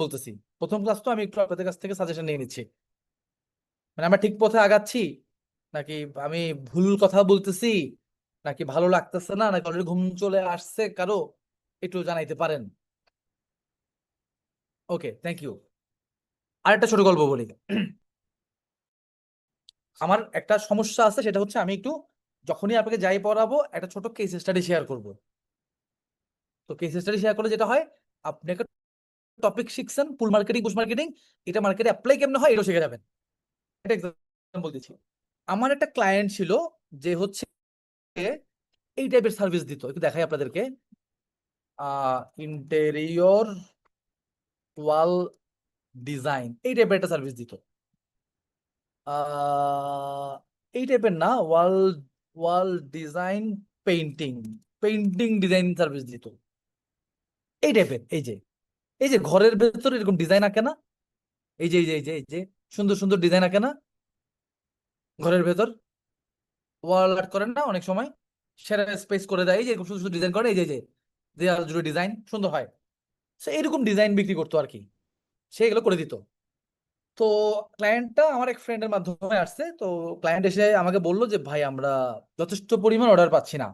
বলতেছি, প্রথম ক্লাস তো আমি একটু আপনাদের কাছ থেকে সাজেশন নিয়ে নিচ্ছি, মানে আমরা ঠিক পথে আগাচ্ছি নাকি আমি ভুল কথা বলতেছি, নাকি ভালো লাগতেছে না, নাকি অলরেডি ঘুম চলে আসছে কারো, একটু জানাইতে পারেন। ওকে, থ্যাংক ইউ। আরেকটা ছোট গল্প বলি। আমার একটা সমস্যা আছে, সেটা হচ্ছে আমি একটু যখনই আপনাকে যাই পড়াবো একটা ছোট কেস স্টাডি শেয়ার করব। তো কেস স্টাডি শেয়ার করলে যেটা হয়, আপনি একটা টপিক শিখছেন, পুল মার্কেটিং পুশ মার্কেটিং, এটা মার্কেটে অ্যাপ্লাই কেমনে হয় এটাও শিখে যাবেন। একটা এক্সাম্পল দিচ্ছি। আমার একটা ক্লায়েন্ট ছিল যে হচ্ছে এই টাইপের সার্ভিস দিত, একটু দেখাই আপনাদেরকে। ইন্টেরিয়র ওয়াল ডিজাইন এই টাইপের একটা সার্ভিস দিত। এই টাইপের না, wall wall design, painting painting design service দিত এই টাইপের। এই যে ঘরের ভেতর এরকম ডিজাইন আঁকে না, এই যে সুন্দর সুন্দর ডিজাইন আঁকে না ঘরের ভেতর, ওয়াল আর্ট করেন না অনেক সময়, সেরা স্পেস করে দেয়, এই যে সুন্দর সুন্দর ডিজাইন করে, এই যে দেয়াল জুড়ে ডিজাইন সুন্দর হয়, সে এরকম ডিজাইন বিক্রি করতো আর কি, সে এগুলো করে দিত। তো ক্লায়েন্টটা আমার এক ফ্রেন্ডের মাধ্যমে আসছে, তো ক্লায়েন্ট এসে আমাকে বললো যে ভাই আমরা যথেষ্ট পরিমাণ অর্ডার পাচ্ছি না,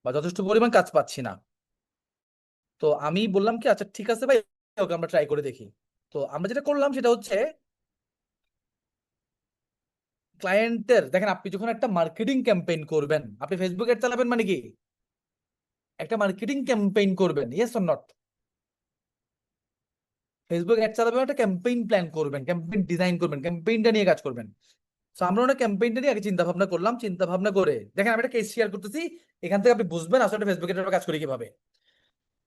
বা যথেষ্ট পরিমাণ কাজ পাচ্ছি না। তো আমি বললাম কি আচ্ছা ঠিক আছে ভাই, ওকে আমরা ট্রাই করে দেখি। তো আমরা যেটা করলাম সেটা হচ্ছে, ক্লায়েন্টের দেখেন, আপনি যখন একটা মার্কেটিং ক্যাম্পেইন করবেন, আপনি ফেসবুক অ্যাড চালাবেন মানে কি, একটা মার্কেটিং ক্যাম্পেইন করবেন, yes or not? Facebook ad চালাবেন, একটা ক্যাম্পেইন প্ল্যান করবেন, ক্যাম্পেইন ডিজাইন করবেন, ক্যাম্পেইনটা নিয়ে কাজ করবেন। তো আমরা ওটা ক্যাম্পেইনটা নিয়ে আগে চিন্তা ভাবনা করলাম, চিন্তা ভাবনা করে দেখেন আমি একটা কেস শেয়ার করতেছি, এখান থেকে আপনি বুঝবেন আসলে ফেসবুকে কাজ করি কিভাবে।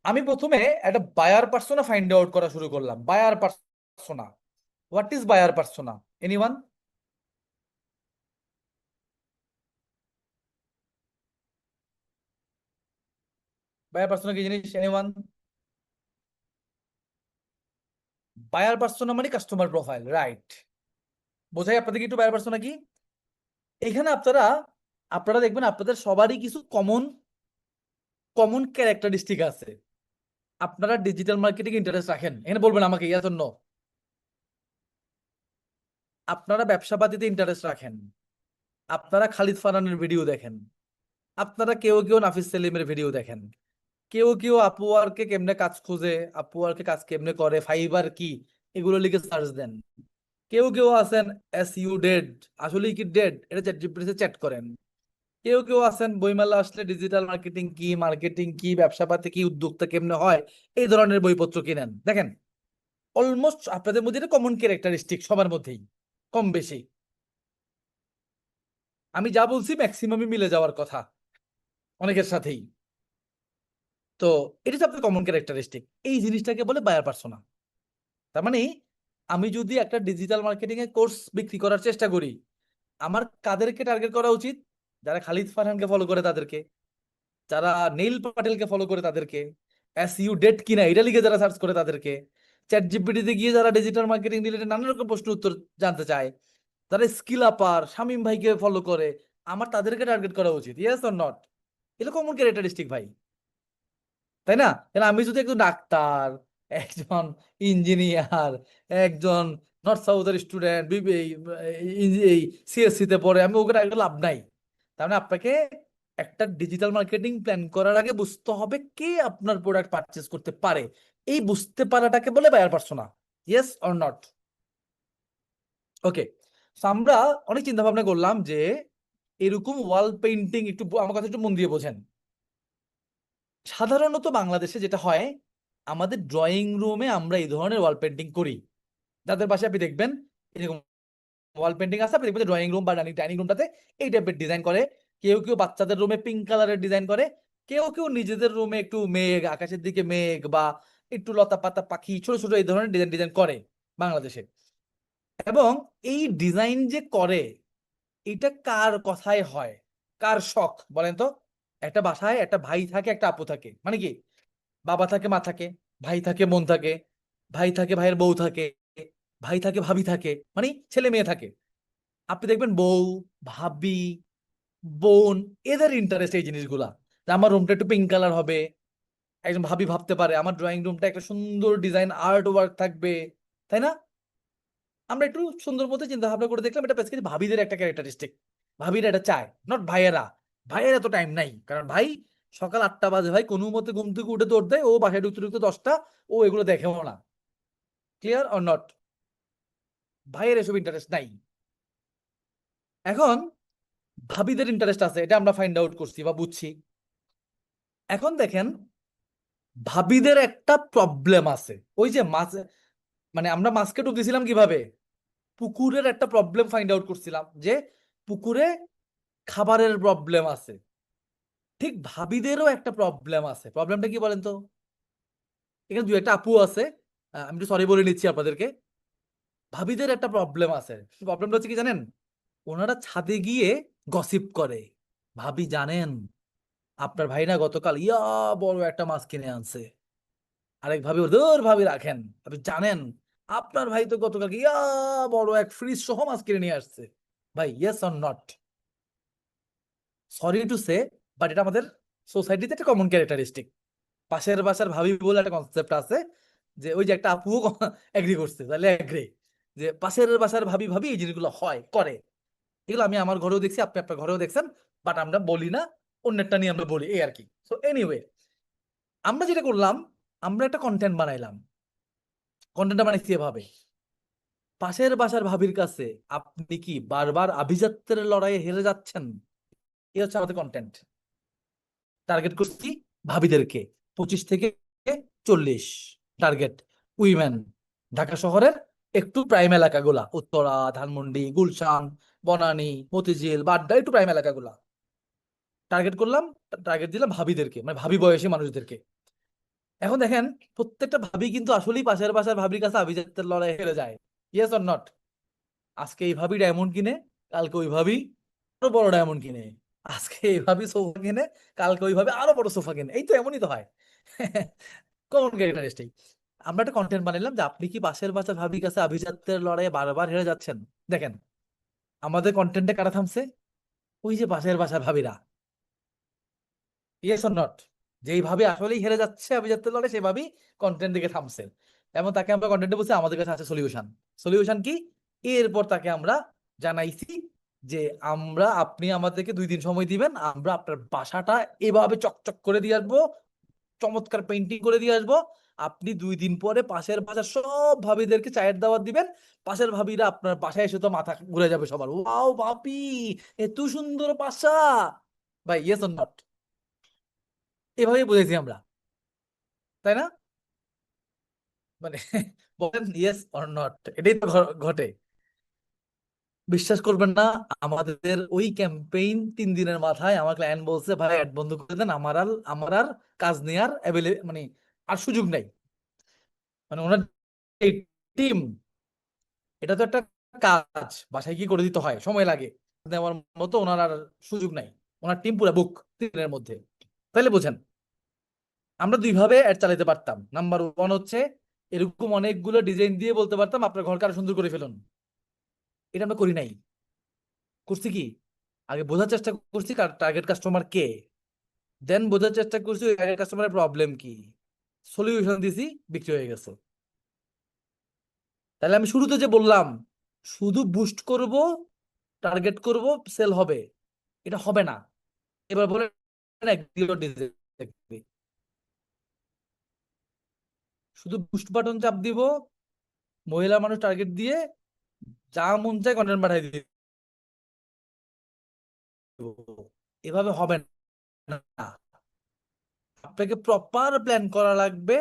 আমি প্রথমে একটা বায়ার পার্সোনা ফাইন্ড আউট করা শুরু করলাম। Buyer persona, what is buyer persona? Anyone? Buyer persona কি জিনিস? এনিওয়ান? বায়ার পার্সোনা মানে কাস্টমার প্রোফাইল, রাইট? বোঝাই আপনাদের কি একটু বায়ার পার্সোনা কি? এখানে আপনারা আপনারা দেখবেন আপনাদের সবারই কিছু কমন কমন ক্যারেক্টারিস্টিক আছে। আপনারা ডিজিটাল মার্কেটিং ইন্টারেস্ট রাখেন, এখানে বলবেন আমাকে ইয়াস অর নো। আপনারা ব্যবসা পাতিতে ইন্টারেস্ট রাখেন, আপনারা খালিদ ফারহানের ভিডিও দেখেন, আপনারা কেউ কেউ নাফিস সেলিমের ভিডিও দেখেন, কেউ কেউ আপওয়ার্কে কেমনে কাজ খুঁজে, আপওয়ার্কে কাজ কেমনে করে, ফাইবার কি, এগুলো লিখে সার্চ দেন। কেউ কেউ আছেন এস ইউ ডেড, আসলে কি ডেড এটা চ্যাট জিপিটিতে চ্যাট করেন। কেউ কেউ আছেন বইমেলা আসলে ডিজিটাল মার্কেটিং কি ব্যবসা পাতি কি উদ্যোক্তা কেমনে হয় এই ধরনের বইপত্র কিনেন। দেখেন অলমোস্ট আপনাদের মধ্যে এটা কমন ক্যারেক্টারিস্টিক সবার মধ্যেই, কম বেশি। আমি যা বলছি ম্যাক্সিমামই মিলে যাওয়ার কথা অনেকের সাথেই। তো এটা হচ্ছে আপনার কমন ক্যারেক্টারিস্টিক, এই জিনিসটাকে বলে বায়ার পার্সোনা। তার মানে আমি যদি একটা ডিজিটাল মার্কেটিং এর কোর্স বিক্রি করার চেষ্টা করি, আমার কাদেরকে টার্গেট করা উচিত? যারা খালিদ ফারহানকে ফলো করে তাদেরকে, যারা নীল পাটেলকে ফলো করে তাদেরকে, এস ইউ ডেট কিনা এটা লিখে যারা সার্চ করে তাদেরকে, চ্যাট জিপিটিতে গিয়ে যারা ডিজিটাল মার্কেটিং রিলেটেড নানা রকম প্রশ্ন উত্তর জানতে চায়, যারা স্কিল আপার শামীম ভাইকে ফলো করে, আমার তাদেরকে টার্গেট করা উচিত, ইয়েস অর নট? এটা কমন ক্যারেক্টারিস্টিক ভাই, তাই না? কেন আমি যদি একজন ডাক্তার, একজন ইঞ্জিনিয়ার, একজন নর্থ সাউথের স্টুডেন্ট এই সিএসসি তে পড়ে, আমি ওকে টার্গেট লাভ নাই। তার মানে আপনাকে একটা ডিজিটাল মার্কেটিং প্ল্যান করার আগে বুঝতে হবে কে আপনার প্রোডাক্ট পারচেজ করতে পারে, এই বুঝতে পারাটাকে বলে buyer persona, yes or not? Okay, আমরা অনেক চিন্তা ভাবনা করলাম যে এরকম ওয়াল পেইন্টিং, একটু আমার কথা একটু মন দিয়ে বোঝেন। সাধারণত বাংলাদেশে যেটা হয়, আমাদের ড্রয়িং রুমে আমরা এই ধরনের ওয়াল পেন্টিং করি। যাদের পাশে আপনি দেখবেন এরকম ওয়াল পেন্টিং আছে, আপনি দেখবেন ড্রয়িং রুম বা ডাইনিং রুমটাতে এই টাইপের ডিজাইন করে। কেউ কেউ বাচ্চাদের রুমে পিঙ্ক কালারের ডিজাইন করে, কেউ কেউ নিজেদের রুমে একটু মেঘ, আকাশের দিকে মেঘ বা একটু লতা পাতা পাখি ছোট ছোট এই ধরনের ডিজাইন ডিজাইন করে বাংলাদেশে। এবং এই ডিজাইন যে করে, এটা কার কথায় হয়, কার শখ বলেন তো? একটা বাসায় একটা ভাই থাকে, একটা আপু থাকে, মানে কি বাবা থাকে মা থাকে, ভাই থাকে বোন থাকে, ভাই থাকে ভাইয়ের বউ থাকে, ভাই থাকে ভাবি থাকে, মানে ছেলে মেয়ে থাকে। আপনি দেখবেন বউ, ভাবি, বোন, এদের ইন্টারেস্ট এই জিনিসগুলা, যে আমার রুমটা একটু পিঙ্ক কালার হবে, একজন ভাবি ভাবতে পারে আমার ড্রয়িং রুমটা একটা সুন্দর ডিজাইন আর্ট ওয়ার্ক থাকবে, তাই না? আমরা একটু সুন্দর মতো চিন্তা ভাবনা করে দেখলাম এটা বেসিক্যালি ভাবিদের একটা ক্যারেক্টারিস্টিক। ভাবিরা এটা চায়, নট ভাইয়েরা। ভাইয়ের এত টাইম নাই, কারণ ভাই সকাল 8টা বাজে, ভাই কোনো মতে ঘুম থেকে উঠে দৌড় দেয়, ও বাসায় ঢুকতে ঢুকতে 10টা, ও এগুলো দেখেও না। Clear or not? ভাইয়ের এসব ইন্টারেস্ট নাই। এখন ভাবিদের ইন্টারেস্ট আছে, এটা আমরা ফাইন্ড আউট করছি বা বুঝছি। এখন দেখেন ভাবিদের একটা প্রবলেম আছে, ওই যে মাছ, মানে আমরা মাছকে ডুব দিছিলাম কিভাবে, পুকুরের একটা প্রবলেম ফাইন্ড আউট করছিলাম যে পুকুরে খাবারের প্রবলেম আছে। ঠিক ভাবিদেরও একটা প্রবলেম আছে। প্রবলেমটা কি বলেন তো? এখানে দুই একটা আপু আছে, আমি একটু সরি বলে নিচ্ছি আপনাদেরকে। ভাবিদের একটা প্রবলেম আছে। প্রবলেমটা হচ্ছে কি জানেন? ওনারা ছাদে গিয়ে গসিপ করে, ভাবি জানেন আপনার ভাই না গতকাল ইয়া বড় একটা মাছ কিনে আনছে। আরেক ভাবি ওদের ভাবি রাখেন, আপনি জানেন আপনার ভাই তো গতকাল ইয়া বড় এক ফ্রিজ সহ মাছ কিনে নিয়ে আসছে। ভাই yes or not? Sorry to say, but এটা আমাদের সোসাইটিতে একটা কমন ক্যারেক্টারিস্টিক। পাশের বাসার ভাবি বলে একটা কনসেপ্ট আছে, যে ওই যে একটা আপুও এগ্রি করছে, তাহলে এগ্রি যে পাশের বাসার ভাবি ভাবি এই জিনিসগুলো হয় করে। এগুলো আমি আমার ঘরেও দেখছি, আপনি আপনার ঘরেও দেখছেন, বাট আমরা বলি না, অন্যেরটা নিয়ে আমরা বলি, এই আর কি। সো এনিওয়ে, আমরা যেটা করলাম, আমরা একটা কন্টেন্ট বানাইলাম। কন্টেন্টটা বানাইছি এভাবে, পাশের বাসার ভাবির কাছে আপনি কি বারবার আভিজাত্যের লড়াইয়ে হেরে যাচ্ছেন? এই হচ্ছে আমাদের কন্টেন্ট। টার্গেট করছি ভাবিদেরকে, 25 থেকে 40 টার্গেট উইমেন, ঢাকা শহরের একটু প্রাইম এলাকাগুলা, উত্তরা, ধানমন্ডি, গুলশান, বনানী, মতিঝিল, বাড্ডা, একটু প্রাইম এলাকাগুলা টার্গেট করলাম। টার্গেট দিলাম ভাবিদেরকে, মানে ভাবি বয়সী মানুষদেরকে। এখন দেখেন প্রত্যেকটা ভাবি কিন্তু আসলেই পাশের বাসার ভাবির কাছে আভিজাত্যের লড়াই হেরে যায়। Yes or not? আজকে এই ভাবি ডায়মন্ড কিনে, কালকে ওই ভাবি আরো বড় ডায়মন্ড কিনে। আজকে এই ভাবি সোফা কিনে, কালকে ওই ভাবি আরো বড় সোফা কিনে। এই তো এমনই তো হয়। Common characteristic. আমরা একটা কন্টেন্ট বানাইলাম যে আপনি কি পাশের বাসার ভাবির কাছে আভিজাত্যের লড়াইয়ে বারবার হেরে যাচ্ছেন? দেখেন আমাদের কন্টেন্টে কারা থামছে, ওই যে পাশের বাসার ভাবিরা। Yes or not? যেই ভাবে আসলেই হেরে যাচ্ছে আভিজাত্যের লড়াই, সেই ভাবি কন্টেন্ট দিকে থামছে, এবং তাকে আমরা কন্টেন্টে বলছি আমাদের কাছে আছে সলিউশন। সলিউশন কি? এরপর তাকে আমরা জানাইছি যে আপনি আমাদেরকে 2 দিন সময় দিবেন, আমরা আপনার বাসাটা এভাবে চকচক করে দিয়ে আসবো, চমৎকার পেইন্টিং করে দিয়ে আসবো। আপনি 2 দিন পরে পাশের বাসার সব ভাবিদেরকে চায়ের দাওয়াত দিবেন। পাশের ভাবিরা আপনার বাসায় এসে তো মাথা ঘুরে যাবে সবার, ওয়াও ভাবি এত সুন্দর বাসা। ভাই ইয়েস অর নট? এভাবেই বুঝেছি আমরা, তাই না? মানে বলেন ইয়েস অর নট, এটাই তো ঘটে। বিশ্বাস করবেন না, আমাদের ওই ক্যাম্পেইন 3 দিনের মাথায় আমার ক্লায়েন্ট বলছে ভাই অ্যাড বন্ধ করে দেন, আমার আর কাজ নেওয়ার মানে আর সুযোগ নাই। মানে ওনার এই টিম, এটা তো একটা কাজ, বাসায় কি করে দিতে হয়, সময় লাগে, নেওয়ার মতো ওনার আর সুযোগ নাই। ওনার টিম পুরো বুক 3 দিনের মধ্যে। তাহলে বোঝেন আমরা 2 ভাবে অ্যাড চালাতে পারতাম। নাম্বার 1 হচ্ছে এরকম অনেকগুলো ডিজাইন দিয়ে বলতে পারতাম আপনার ঘরকে আরো সুন্দর করে ফেলুন। এটা আমরা করি নাই। করছি কি, আগে বোঝার চেষ্টা করছি টার্গেট কাস্টমার কে, দেন বোঝার চেষ্টা করছি ওই টার্গেট কাস্টমারের প্রবলেম কি, সলিউশন দিছি, বিক্রি হয়ে গেছে। তাহলে আমি শুরুতে যে বললাম শুধু বুস্ট করব, টার্গেট করব, সেল হবে, এটা হবে না। এবার বলে শুধু বুস্ট বাটন চাপ দিব, মহিলা মানুষ টার্গেট দিয়ে যা মন চায় কন্টেন্ট পাঠাই দিব, এভাবে হবে না। আপনাকে প্রপার প্ল্যান করা লাগবে,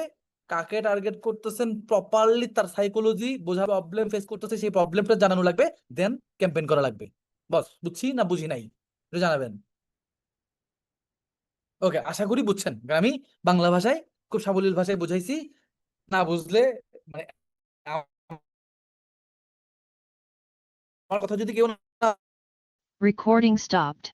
কাকে টার্গেট করতেছেন প্রপারলি, তার সাইকোলজি বোঝা, প্রবলেম ফেস করতেছে সেই প্রবলেমটা জানানো লাগবে, দেন ক্যাম্পেইন করা লাগবে। বস বুঝছি না বুঝি নাই এটা জানাবেন। ওকে, আশা করি বুঝছেন, কারণ আমি বাংলা ভাষায় খুব সাবলীল ভাষায় বুঝাইছি। না বুঝলে মানে আমার কথা যদি কেউ না Recording stopped.